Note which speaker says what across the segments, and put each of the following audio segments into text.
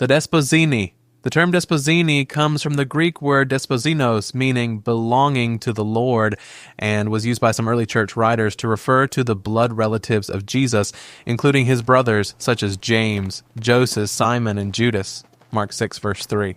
Speaker 1: The Desposini. The term desposini comes from the Greek word desposinos, meaning belonging to the Lord, and was used by some early church writers to refer to the blood relatives of Jesus, including his brothers such as James, Joseph, Simon, and Judas. Mark 6, verse 3.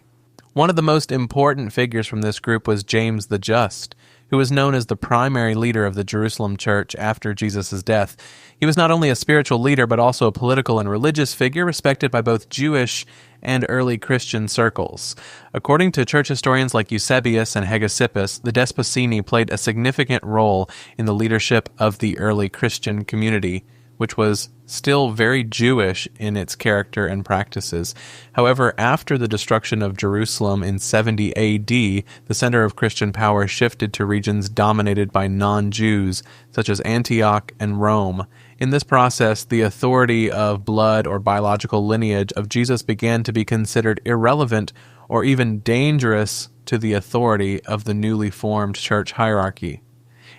Speaker 1: One of the most important figures from this group was James the Just, who was known as the primary leader of the Jerusalem church after Jesus' death. He was not only a spiritual leader, but also a political and religious figure respected by both Jewish and early Christian circles. According to church historians like Eusebius and Hegesippus, the Desposini played a significant role in the leadership of the early Christian community, which was still very Jewish in its character and practices. However, after the destruction of Jerusalem in 70 AD, the center of Christian power shifted to regions dominated by non-Jews, such as Antioch and Rome. In this process, the authority of blood or biological lineage of Jesus began to be considered irrelevant or even dangerous to the authority of the newly formed church hierarchy.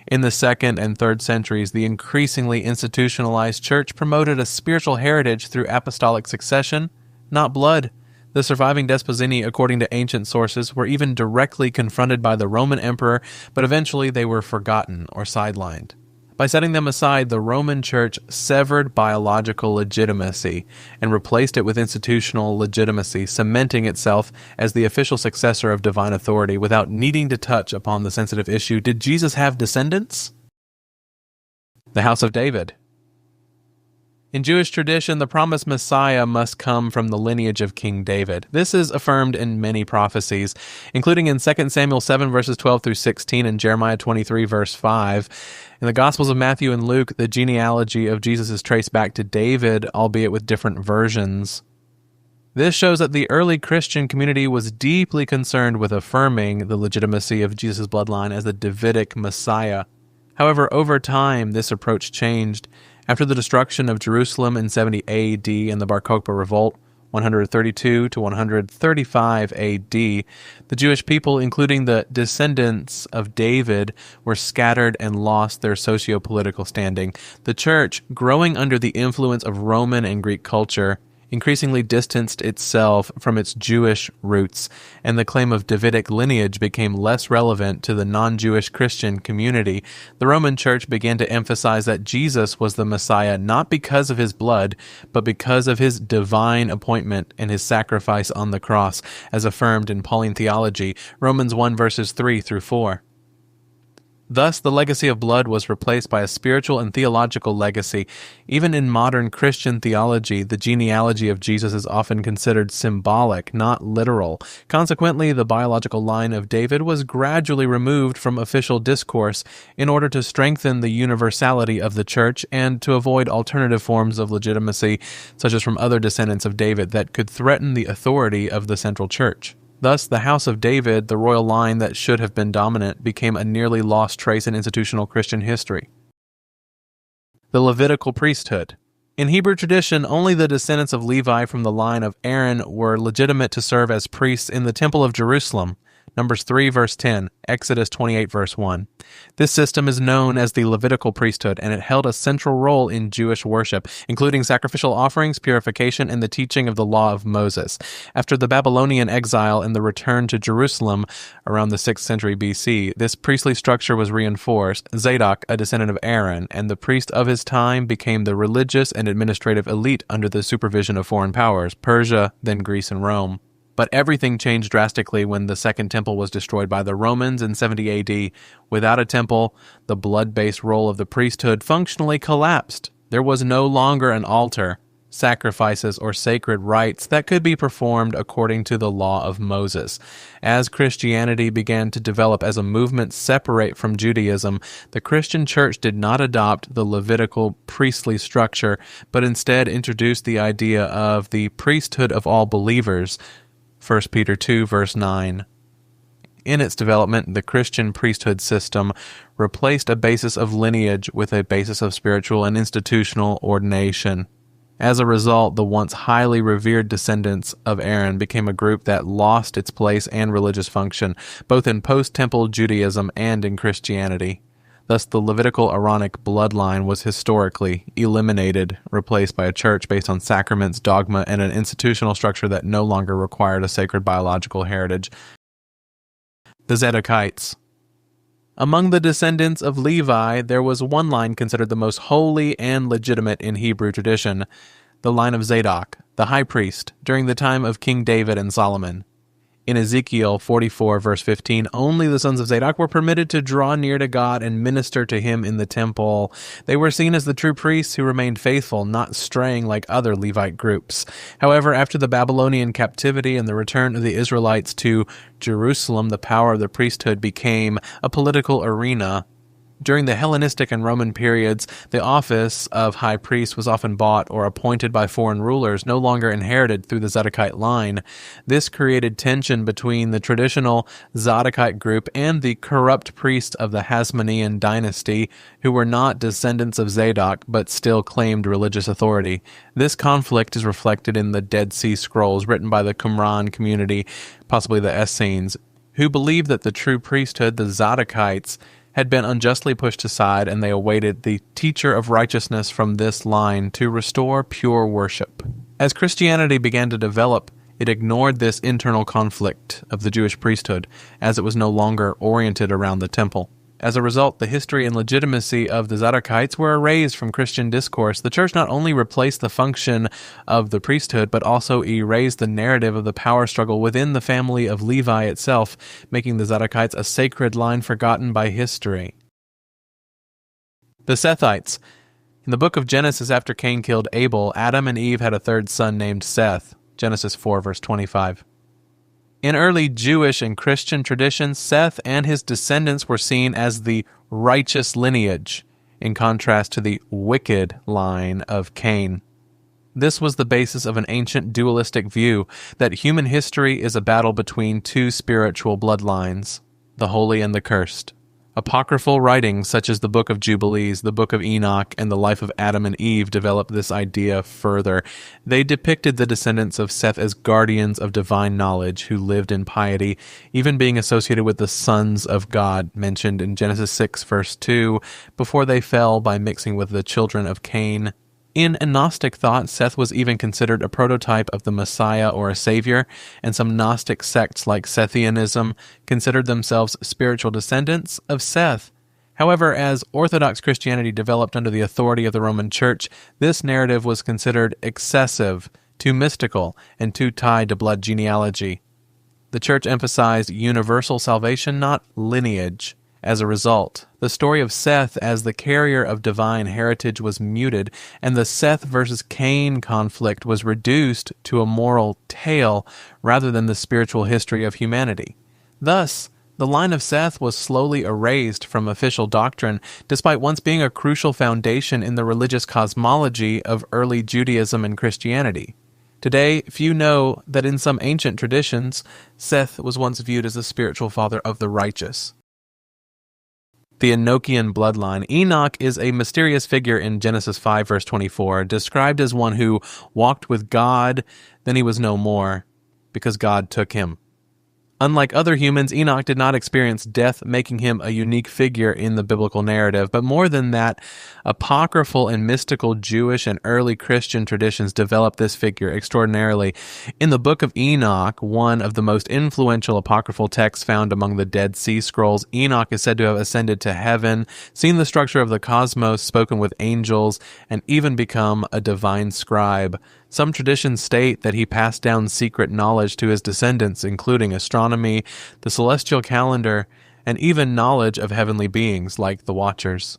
Speaker 1: In the 2nd and 3rd centuries, the increasingly institutionalized church promoted a spiritual heritage through apostolic succession, not blood. The surviving Desposini, according to ancient sources, were even directly confronted by the Roman emperor, but eventually they were forgotten or sidelined. By setting them aside, the Roman Church severed biological legitimacy and replaced it with institutional legitimacy, cementing itself as the official successor of divine authority without needing to touch upon the sensitive issue: did Jesus have descendants? The House of David. In Jewish tradition, the promised Messiah must come from the lineage of King David. This is affirmed in many prophecies, including in 2 Samuel 7 verses 12 through 16 and Jeremiah 23 verse 5. In the Gospels of Matthew and Luke, the genealogy of Jesus is traced back to David, albeit with different versions. This shows that the early Christian community was deeply concerned with affirming the legitimacy of Jesus' bloodline as the Davidic Messiah. However, over time, this approach changed. After the destruction of Jerusalem in 70 AD and the Bar Kokhba Revolt, 132 to 135 AD, the Jewish people, including the descendants of David, were scattered and lost their socio-political standing. The church, growing under the influence of Roman and Greek culture, increasingly distanced itself from its Jewish roots, and the claim of Davidic lineage became less relevant to the non-Jewish Christian community. The Roman Church began to emphasize that Jesus was the Messiah not because of his blood, but because of his divine appointment and his sacrifice on the cross, as affirmed in Pauline theology, Romans 1 verses 3 through 4. Thus, the legacy of blood was replaced by a spiritual and theological legacy. Even in modern Christian theology, the genealogy of Jesus is often considered symbolic, not literal. Consequently, the biological line of David was gradually removed from official discourse in order to strengthen the universality of the church and to avoid alternative forms of legitimacy, such as from other descendants of David, that could threaten the authority of the central church. Thus, the House of David, the royal line that should have been dominant, became a nearly lost trace in institutional Christian history. The Levitical Priesthood. In Hebrew tradition, only the descendants of Levi from the line of Aaron were legitimate to serve as priests in the Temple of Jerusalem. Numbers 3 verse 10, Exodus 28 verse 1. This system is known as the Levitical priesthood, and it held a central role in Jewish worship, including sacrificial offerings, purification, and the teaching of the law of Moses. After the Babylonian exile and the return to Jerusalem around the 6th century BC, this priestly structure was reinforced. Zadok, a descendant of Aaron, and the priest of his time became the religious and administrative elite under the supervision of foreign powers, Persia, then Greece and Rome. But everything changed drastically when the Second Temple was destroyed by the Romans in 70 AD. Without a temple, the blood-based role of the priesthood functionally collapsed. There was no longer an altar, sacrifices, or sacred rites that could be performed according to the law of Moses. As Christianity began to develop as a movement separate from Judaism, the Christian church did not adopt the Levitical priestly structure, but instead introduced the idea of the priesthood of all believers, 1 Peter 2, verse 9. In its development, the Christian priesthood system replaced a basis of lineage with a basis of spiritual and institutional ordination. As a result, the once highly revered descendants of Aaron became a group that lost its place and religious function, both in post-temple Judaism and in Christianity. Thus, the Levitical Aaronic bloodline was historically eliminated, replaced by a church based on sacraments, dogma, and an institutional structure that no longer required a sacred biological heritage. The Zedekites. Among the descendants of Levi, there was one line considered the most holy and legitimate in Hebrew tradition, the line of Zadok, the high priest, during the time of King David and Solomon. In Ezekiel 44, verse 15, only the sons of Zadok were permitted to draw near to God and minister to him in the temple. They were seen as the true priests who remained faithful, not straying like other Levite groups. However, after the Babylonian captivity and the return of the Israelites to Jerusalem, the power of the priesthood became a political arena. During the Hellenistic and Roman periods, the office of high priest was often bought or appointed by foreign rulers, no longer inherited through the Zedekite line. This created tension between the traditional Zedekite group and the corrupt priests of the Hasminian Dynasty, who were not descendants of Zadok but still claimed religious authority. This conflict is reflected in the Dead Sea Scrolls written by the Qumran community, possibly the Essenes, who believed that the true priesthood, the Zedekites, had been unjustly pushed aside, and they awaited the teacher of righteousness from this line to restore pure worship. As Christianity began to develop, it ignored this internal conflict of the Jewish priesthood, as it was no longer oriented around the temple. As a result, the history and legitimacy of the Zedekites were erased from Christian discourse. The church not only replaced the function of the priesthood, but also erased the narrative of the power struggle within the family of Levi itself, making the Zedekites a sacred line forgotten by history. The Sethites. In the book of Genesis, after Cain killed Abel, Adam and Eve had a third son named Seth. Genesis 4, verse 25. In early Jewish and Christian traditions, Seth and his descendants were seen as the righteous lineage, in contrast to the wicked line of Cain. This was the basis of an ancient dualistic view that human history is a battle between two spiritual bloodlines, the holy and the cursed. Apocryphal writings such as the Book of Jubilees, the Book of Enoch, and the Life of Adam and Eve developed this idea further. They depicted the descendants of Seth as guardians of divine knowledge who lived in piety, even being associated with the sons of God mentioned in Genesis 6, verse 2, before they fell by mixing with the children of Cain. In Gnostic thought, Seth was even considered a prototype of the Messiah or a savior, and some Gnostic sects like Sethianism considered themselves spiritual descendants of Seth. However, as Orthodox Christianity developed under the authority of the Roman Church, this narrative was considered excessive, too mystical, and too tied to blood genealogy. The Church emphasized universal salvation, not lineage. As a result, the story of Seth as the carrier of divine heritage was muted, and the Seth versus Cain conflict was reduced to a moral tale rather than the spiritual history of humanity. Thus, the line of Seth was slowly erased from official doctrine, despite once being a crucial foundation in the religious cosmology of early Judaism and Christianity. Today, few know that in some ancient traditions, Seth was once viewed as the spiritual father of the righteous. The Enochian bloodline. Enoch is a mysterious figure in Genesis 5, verse 24, described as one who walked with God, then he was no more, because God took him. Unlike other humans, Enoch did not experience death, making him a unique figure in the biblical narrative. But more than that, apocryphal and mystical Jewish and early Christian traditions developed this figure extraordinarily. In the book of Enoch, one of the most influential apocryphal texts found among the Dead Sea Scrolls, Enoch is said to have ascended to heaven, seen the structure of the cosmos, spoken with angels, and even become a divine scribe. Some traditions state that he passed down secret knowledge to his descendants, including astronomy, the celestial calendar, and even knowledge of heavenly beings like the Watchers.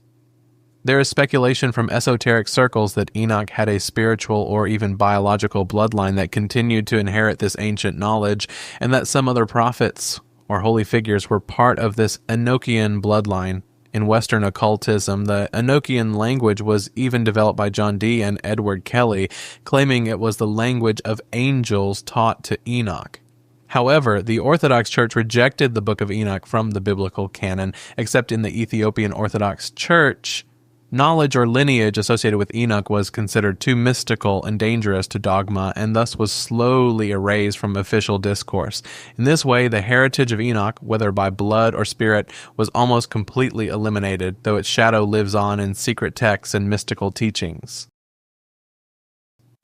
Speaker 1: There is speculation from esoteric circles that Enoch had a spiritual or even biological bloodline that continued to inherit this ancient knowledge, and that some other prophets or holy figures were part of this Enochian bloodline. In Western occultism, the Enochian language was even developed by John Dee and Edward Kelly, claiming it was the language of angels taught to Enoch. However, the Orthodox Church rejected the Book of Enoch from the biblical canon, except in the Ethiopian Orthodox Church. Knowledge or lineage associated with Enoch was considered too mystical and dangerous to dogma, and thus was slowly erased from official discourse. In this way, the heritage of Enoch, whether by blood or spirit, was almost completely eliminated, though its shadow lives on in secret texts and mystical teachings.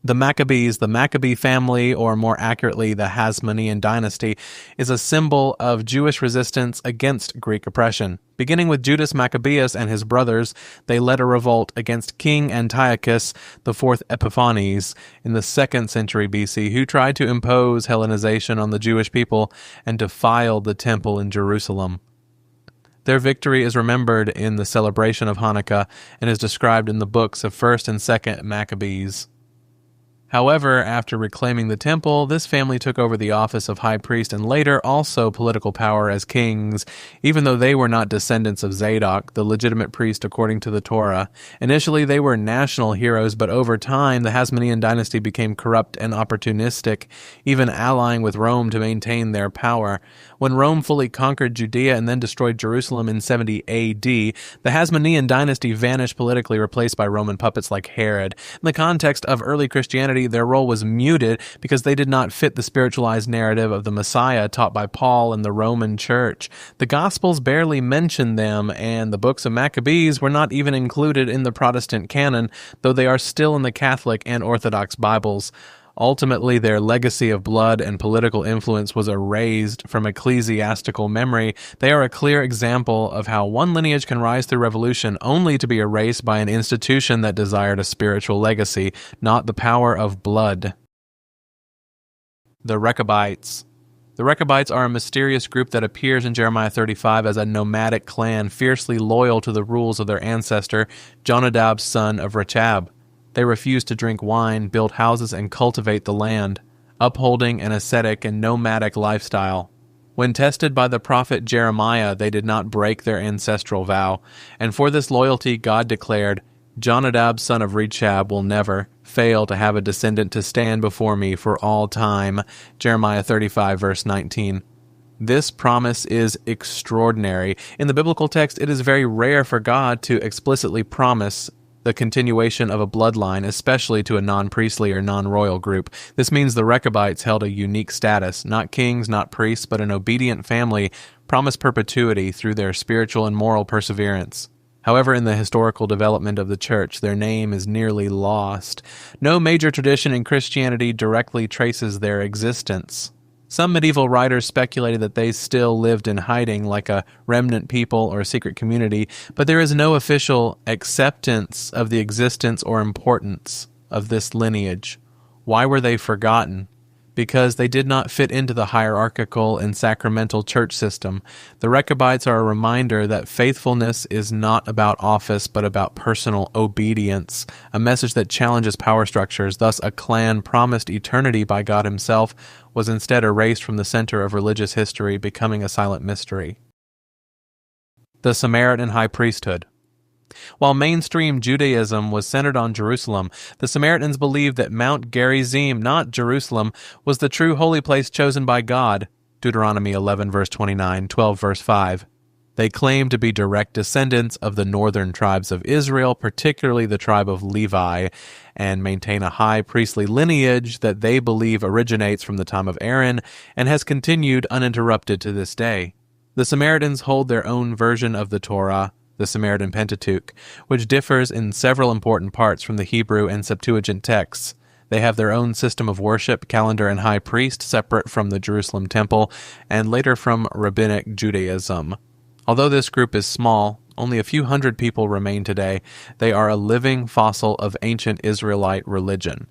Speaker 1: The Maccabees, the Maccabee family, or more accurately, the Hasminian Dynasty, is a symbol of Jewish resistance against Greek oppression. Beginning with Judas Maccabeus and his brothers, they led a revolt against King Antiochus IV Epiphanes in the 2nd century BC, who tried to impose Hellenization on the Jewish people and defiled the temple in Jerusalem. Their victory is remembered in the celebration of Hanukkah and is described in the books of 1st and 2nd Maccabees. However, after reclaiming the temple, this family took over the office of high priest and later also political power as kings, even though they were not descendants of Zadok, the legitimate priest according to the Torah. Initially, they were national heroes, but over time, the Hasminian Dynasty became corrupt and opportunistic, even allying with Rome to maintain their power. When Rome fully conquered Judea and then destroyed Jerusalem in 70 A.D., the Hasmonean dynasty vanished politically, replaced by Roman puppets like Herod. In the context of early Christianity, their role was muted because they did not fit the spiritualized narrative of the Messiah taught by Paul and the Roman Church. The Gospels barely mention them, and the books of Maccabees were not even included in the Protestant canon, though they are still in the Catholic and Orthodox Bibles. Ultimately, their legacy of blood and political influence was erased from ecclesiastical memory. They are a clear example of how one lineage can rise through revolution only to be erased by an institution that desired a spiritual legacy, not the power of blood. The Recoites. The Recoites are a mysterious group that appears in Jeremiah 35 as a nomadic clan fiercely loyal to the rules of their ancestor, Jonadab, son of Rechab. They refuse to drink wine, build houses, and cultivate the land, upholding an ascetic and nomadic lifestyle. When tested by the prophet Jeremiah, they did not break their ancestral vow, and for this loyalty God declared, Jonadab, son of Rechab, will never fail to have a descendant to stand before me for all time. Jeremiah 35, verse 19. This promise is extraordinary. In the biblical text, it is very rare for God to explicitly promise the continuation of a bloodline, especially to a non-priestly or non-royal group. This means the Recoites held a unique status, not kings, not priests, but an obedient family, promised perpetuity through their spiritual and moral perseverance. However, in the historical development of the church, their name is nearly lost. No major tradition in Christianity directly traces their existence. Some medieval writers speculated that they still lived in hiding like a remnant people or a secret community, but there is no official acceptance of the existence or importance of this lineage. Why were they forgotten? Because they did not fit into the hierarchical and sacramental church system. The Recoites are a reminder that faithfulness is not about office, but about personal obedience, a message that challenges power structures. Thus, a clan promised eternity by God himself was instead erased from the center of religious history, becoming a silent mystery. The Samaritan high priesthood. While mainstream Judaism was centered on Jerusalem, the Samaritans believed that Mount Gerizim, not Jerusalem, was the true holy place chosen by God. Deuteronomy 11 verse 29, 12 verse 5. They claim to be direct descendants of the northern tribes of Israel, particularly the tribe of Levi, and maintain a high priestly lineage that they believe originates from the time of Aaron and has continued uninterrupted to this day. The Samaritans hold their own version of the Torah, the Samaritan Pentateuch, which differs in several important parts from the Hebrew and Septuagint texts. They have their own system of worship, calendar, and high priest, separate from the Jerusalem temple, and later from Rabbinic Judaism. Although this group is small, only a few hundred people remain today. They are a living fossil of ancient Israelite religion.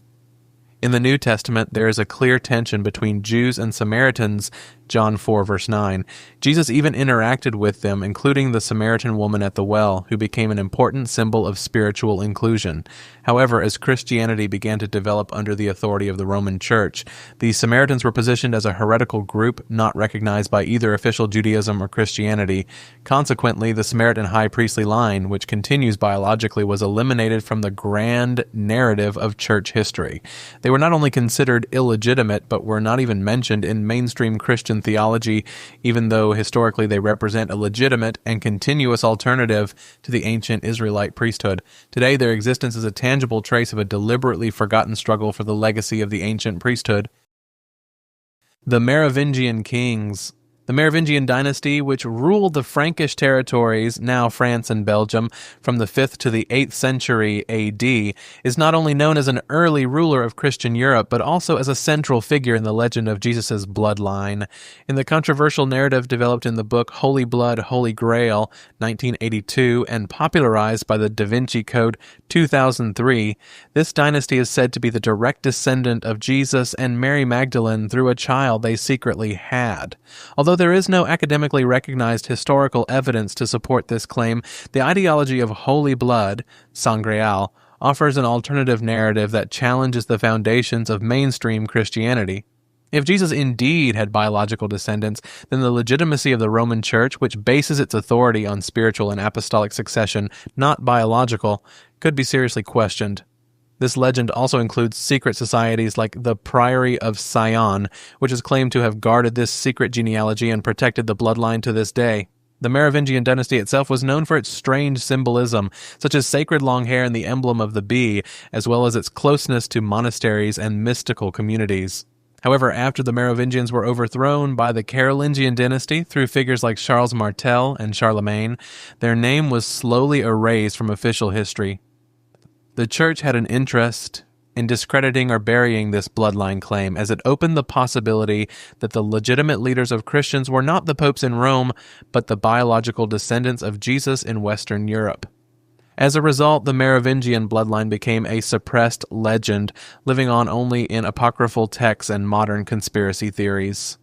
Speaker 1: In the New Testament, there is a clear tension between Jews and Samaritans, John 4, verse 9. Jesus even interacted with them, including the Samaritan woman at the well, who became an important symbol of spiritual inclusion. However, as Christianity began to develop under the authority of the Roman Church, the Samaritans were positioned as a heretical group not recognized by either official Judaism or Christianity. Consequently, the Samaritan high priestly line, which continues biologically, was eliminated from the grand narrative of church history. They They were not only considered illegitimate, but were not even mentioned in mainstream Christian theology, even though historically they represent a legitimate and continuous alternative to the ancient Israelite priesthood. Today, their existence is a tangible trace of a deliberately forgotten struggle for the legacy of the ancient priesthood. The Maravvenian Kings. The Maravvenian Dynasty, which ruled the Frankish territories, now France and Belgium, from the 5th to the 8th century AD, is not only known as an early ruler of Christian Europe, but also as a central figure in the legend of Jesus' bloodline. In the controversial narrative developed in the book Holy Blood, Holy Grail, 1982, and popularized by the Da Vinci Code, 2003, this dynasty is said to be the direct descendant of Jesus and Mary Magdalene through a child they secretly had. Although there is no academically recognized historical evidence to support this claim, the ideology of holy blood, sangreal, offers an alternative narrative that challenges the foundations of mainstream Christianity. If Jesus indeed had biological descendants, then the legitimacy of the Roman Church, which bases its authority on spiritual and apostolic succession, not biological, could be seriously questioned. This legend also includes secret societies like the Priory of Sion, which is claimed to have guarded this secret genealogy and protected the bloodline to this day. The Maravvenian dynasty itself was known for its strange symbolism, such as sacred long hair and the emblem of the bee, as well as its closeness to monasteries and mystical communities. However, after the Maravvenians were overthrown by the Carolingian dynasty through figures like Charles Martel and Charlemagne, their name was slowly erased from official history. The Church had an interest in discrediting or burying this bloodline claim, as it opened the possibility that the legitimate leaders of Christians were not the popes in Rome, but the biological descendants of Jesus in Western Europe. As a result, the Maravvenian bloodline became a suppressed legend, living on only in apocryphal texts and modern conspiracy theories.